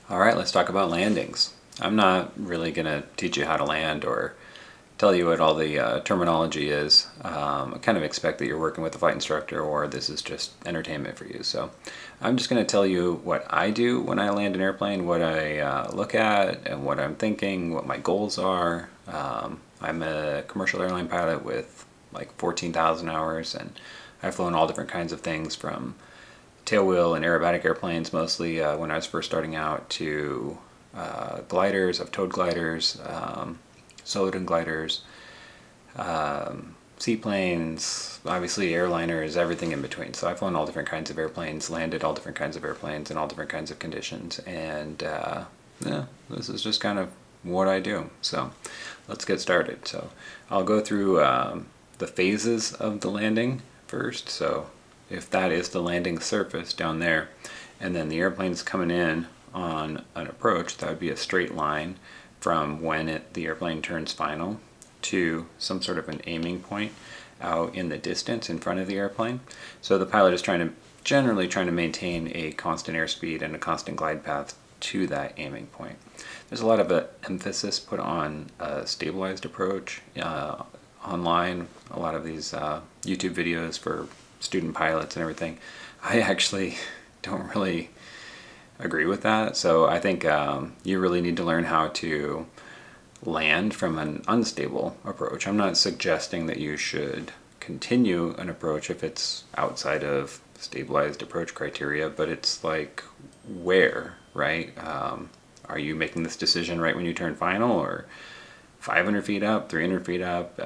All right, let's talk about landings. I'm not really going to teach you how to land or tell you what all the terminology is. I kind of expect that you're working with a flight instructor or this is just entertainment for you. So I'm just going to tell you what I do when I land an airplane, what I look at and what I'm thinking, what my goals are. I'm a commercial airline pilot with like 14,000 hours, and I've flown all different kinds of things from tailwheel and aerobatic airplanes mostly when I was first starting out to gliders. I've towed gliders, soloed in gliders, seaplanes, obviously airliners, everything in between. So I've flown all different kinds of airplanes, landed all different kinds of airplanes in all different kinds of conditions, and yeah, this is just kind of what I do. So let's get started. So I'll go through the phases of the landing first. So if that is the landing surface down there, and then the airplane's coming in on an approach, that would be a straight line from when the airplane turns final to some sort of an aiming point out in the distance in front of the airplane. So the pilot is generally trying to maintain a constant airspeed and a constant glide path to that aiming point. There's a lot of emphasis put on a stabilized approach online, a lot of these YouTube videos for student pilots and everything. I actually don't really agree with that. So I think you really need to learn how to land from an unstable approach. I'm not suggesting that you should continue an approach if it's outside of stabilized approach criteria, but it's like where, right? Are you making this decision right when you turn final, or 500 feet up, 300 feet up?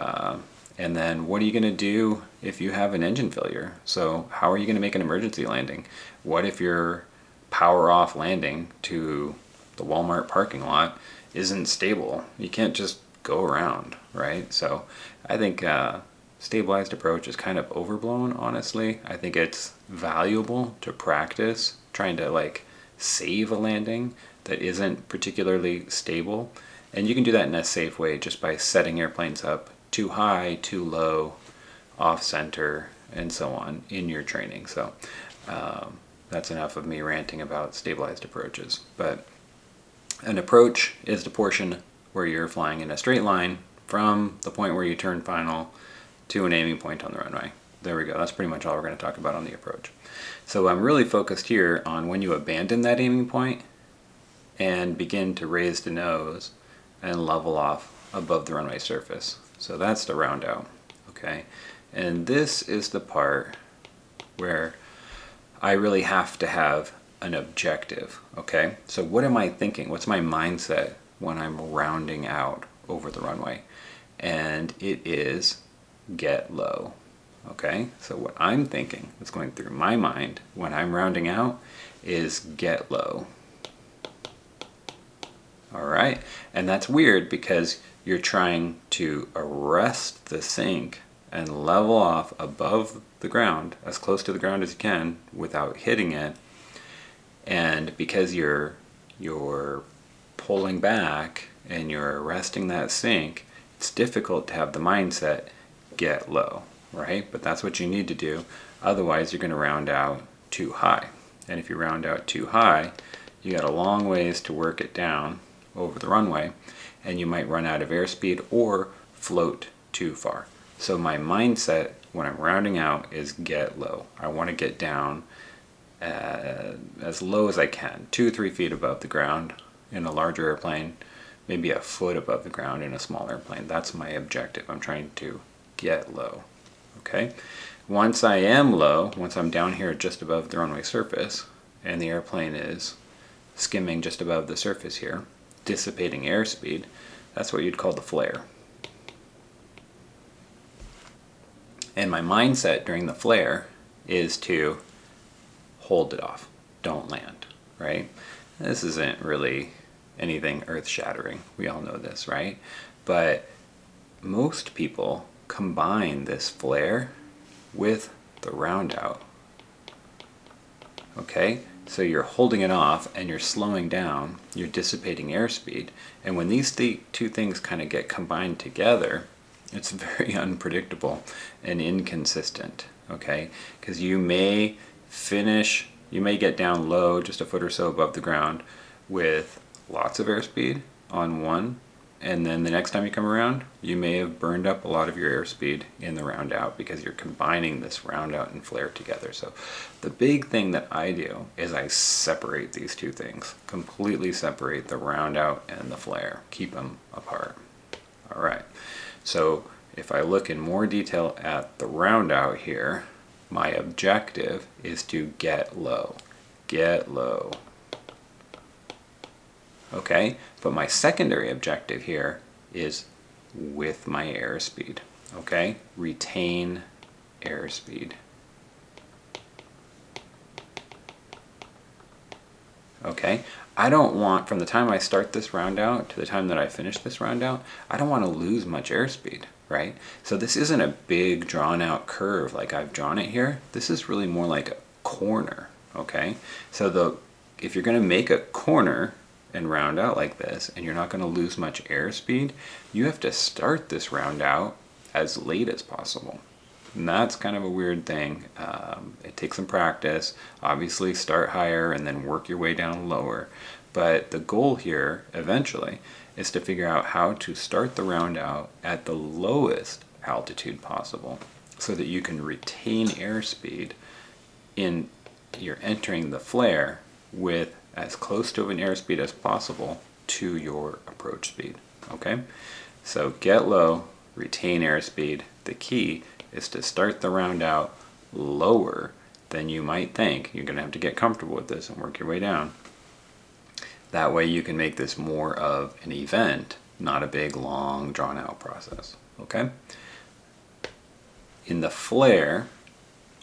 And then what are you going to do if you have an engine failure? So how are you going to make an emergency landing? What if your power off landing to the Walmart parking lot isn't stable? You can't just go around, right? So I think stabilized approach is kind of overblown, honestly. I think it's valuable to practice trying to like save a landing that isn't particularly stable. And you can do that in a safe way just by setting airplanes up too high, too low, off center, and so on in your training. So that's enough of me ranting about stabilized approaches. But an approach is the portion where you're flying in a straight line from the point where you turn final to an aiming point on the runway. There we go. That's pretty much all we're going to talk about on the approach. So I'm really focused here on when you abandon that aiming point and begin to raise the nose and level off above the runway surface. So that's the round out, okay? And this is the part where I really have to have an objective, okay? So what am I thinking? What's my mindset when I'm rounding out over the runway? And it is get low, okay? So what I'm thinking, that's going through my mind when I'm rounding out, is get low. All right, and that's weird because you're trying to arrest the sink and level off above the ground, as close to the ground as you can without hitting it. And because you're pulling back and you're arresting that sink, it's difficult to have the mindset get low, right? But that's what you need to do. Otherwise, you're going to round out too high. And if you round out too high, you got a long ways to work it down over the runway, and you might run out of airspeed or float too far. So my mindset when I'm rounding out is get low. I want to get down as low as I can, 2-3 feet above the ground in a larger airplane, maybe a foot above the ground in a small airplane. That's my objective. I'm trying to get low, okay? Once I am low, once I'm down here just above the runway surface and the airplane is skimming just above the surface here, dissipating airspeed, that's what you'd call the flare. And my mindset during the flare is to hold it off, don't land, right? This isn't really anything earth-shattering. We all know this, right? But most people combine this flare with the round out, okay? So you're holding it off and you're slowing down, you're dissipating airspeed. And when these two things kind of get combined together, it's very unpredictable and inconsistent, okay? Because you may get down low, just a foot or so above the ground, with lots of airspeed on one, and then the next time you come around, you may have burned up a lot of your airspeed in the round out because you're combining this round out and flare together. So the big thing that I do is I separate these two things, completely separate the round out and the flare, keep them apart. All right, so if I look in more detail at the round out here, my objective is to get low. Get low. Okay, but my secondary objective here is with my airspeed. Okay, retain airspeed. Okay, I don't want, from the time I start this round out to the time that I finish this round out, I don't want to lose much airspeed, right? So this isn't a big drawn out curve like I've drawn it here. This is really more like a corner, okay? So if you're going to make a corner and round out like this, and you're not going to lose much airspeed, you have to start this round out as late as possible. And that's kind of a weird thing. It takes some practice. Obviously start higher and then work your way down lower. But the goal here eventually is to figure out how to start the round out at the lowest altitude possible so that you can retain airspeed in you're entering the flare with as close to an airspeed as possible to your approach speed. Okay, so get low, retain airspeed. The key is to start the round out lower than you might think. You're going to have to get comfortable with this and work your way down. That way you can make this more of an event, not a big, long, drawn-out process. Okay? In the flare,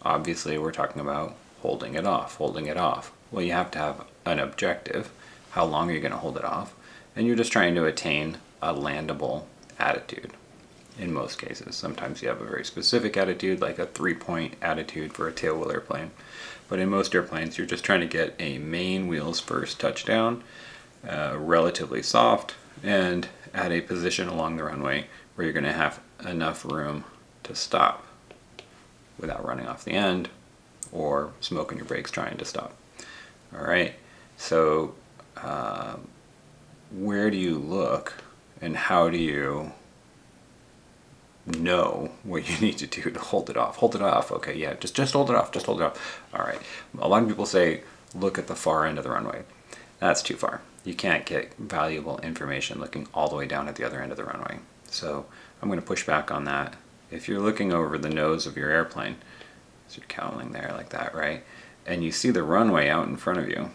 obviously we're talking about holding it off, holding it off. Well, you have to have an objective. How long are you going to hold it off? And you're just trying to attain a landable attitude in most cases. Sometimes you have a very specific attitude, like a 3-point attitude for a tailwheel airplane. But in most airplanes, you're just trying to get a main wheels first touchdown, relatively soft, and at a position along the runway where you're going to have enough room to stop without running off the end or smoking your brakes trying to stop. All right, so where do you look and how do you know what you need to do to hold it off? Hold it off, okay, yeah, just hold it off, just hold it off. All right, a lot of people say, look at the far end of the runway. That's too far. You can't get valuable information looking all the way down at the other end of the runway. So I'm going to push back on that. If you're looking over the nose of your airplane, so you're cowling there like that, right? And you see the runway out in front of you,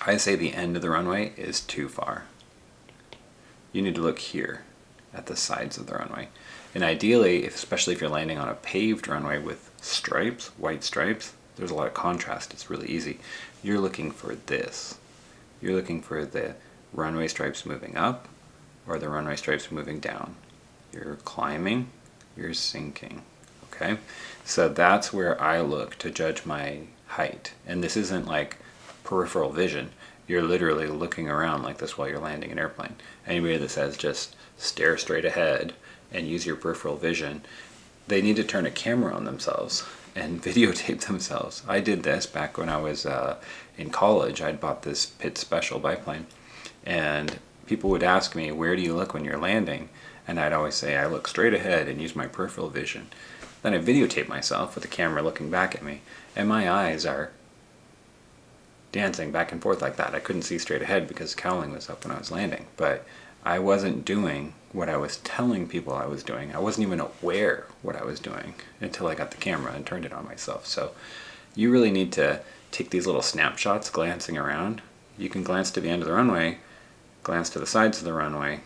I say the end of the runway is too far. You need to look here at the sides of the runway. And ideally, especially if you're landing on a paved runway with stripes, white stripes, there's a lot of contrast, it's really easy. You're looking for this. You're looking for the runway stripes moving up or the runway stripes moving down. You're climbing, you're sinking, okay? So that's where I look to judge my height. And this isn't like peripheral vision. You're literally looking around like this while you're landing an airplane. Anybody that says just stare straight ahead and use your peripheral vision, they need to turn a camera on themselves and videotape themselves. I did this back when I was in college. I'd bought this Pitt Special biplane, and people would ask me, where do you look when you're landing? And I'd always say, I look straight ahead and use my peripheral vision. Then I videotape myself with the camera looking back at me, and my eyes are dancing back and forth like that. I couldn't see straight ahead because cowling was up when I was landing, but I wasn't doing what I was telling people I was doing. I wasn't even aware what I was doing until I got the camera and turned it on myself. So you really need to take these little snapshots glancing around. You can glance to the end of the runway, glance to the sides of the runway,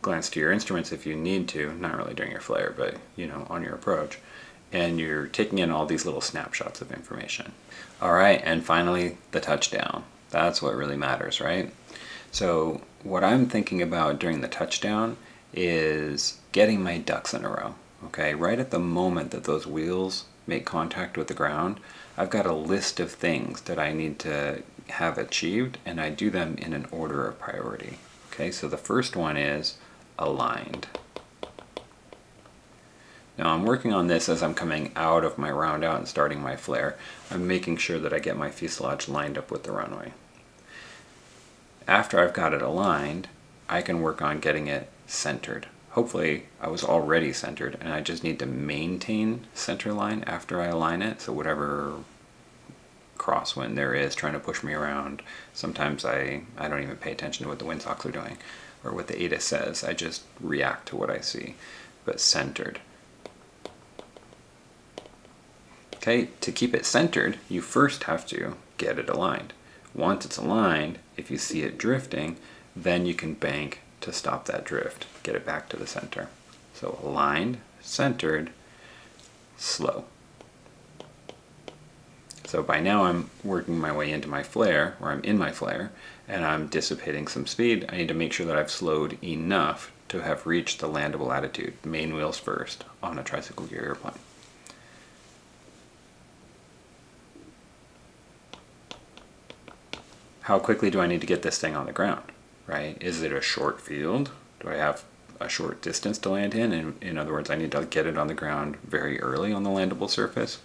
glance to your instruments if you need to, not really during your flare, but you know, on your approach. And you're taking in all these little snapshots of information. All right, and finally, the touchdown. That's what really matters, right? So what I'm thinking about during the touchdown is getting my ducks in a row, okay? Right at the moment that those wheels make contact with the ground, I've got a list of things that I need to have achieved, and I do them in an order of priority, okay? So the first one is aligned. Now I'm working on this as I'm coming out of my round out and starting my flare. I'm making sure that I get my fuselage lined up with the runway. after I've got it aligned, I can work on getting it centered. Hopefully I was already centered and I just need to maintain center line after I align it. So whatever crosswind there is trying to push me around, sometimes I don't even pay attention to what the windsocks are doing or what the ATIS says. I just react to what I see. But centered. Okay, to keep it centered, you first have to get it aligned. Once it's aligned, if you see it drifting, then you can bank to stop that drift, get it back to the center. So aligned, centered, slow. So by now I'm working my way into my flare, or I'm in my flare, and I'm dissipating some speed. I need to make sure that I've slowed enough to have reached the landable attitude, main wheels first, on a tricycle gear airplane. How quickly do I need to get this thing on the ground, right? Is it a short field? Do I have a short distance to land in other words, I need to get it on the ground very early on the landable surface.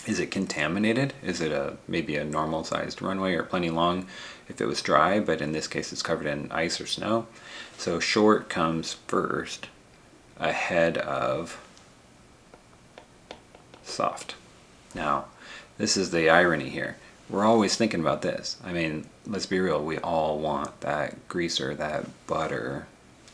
Is it contaminated? Is it maybe a normal sized runway or plenty long if it was dry, but in this case it's covered in ice or snow? So short comes first ahead of soft. Now, this is the irony here. We're always thinking about this. I mean, let's be real, we all want that greaser, that butter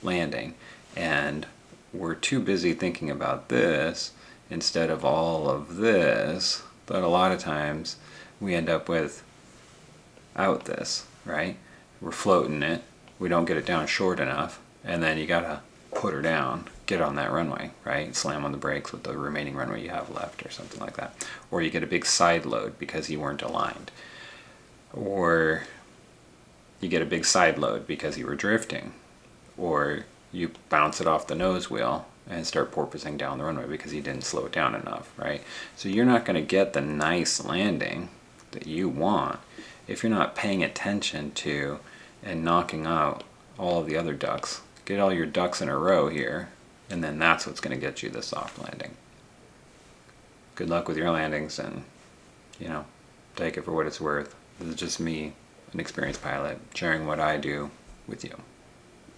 landing, and we're too busy thinking about this instead of all of this, that a lot of times we end up without this, right? We're floating it, we don't get it down short enough, and then you gotta put her down, get on that runway, right? Slam on the brakes with the remaining runway you have left or something like that. Or you get a big side load because you weren't aligned. Or you get a big side load because you were drifting. Or you bounce it off the nose wheel and start porpoising down the runway because you didn't slow it down enough, right? So you're not going to get the nice landing that you want if you're not paying attention to and knocking out all of the other ducks. Get all your ducks in a row here, and then that's what's going to get you the soft landing. Good luck with your landings, and take it for what it's worth. This is just me, an experienced pilot, sharing what I do with you.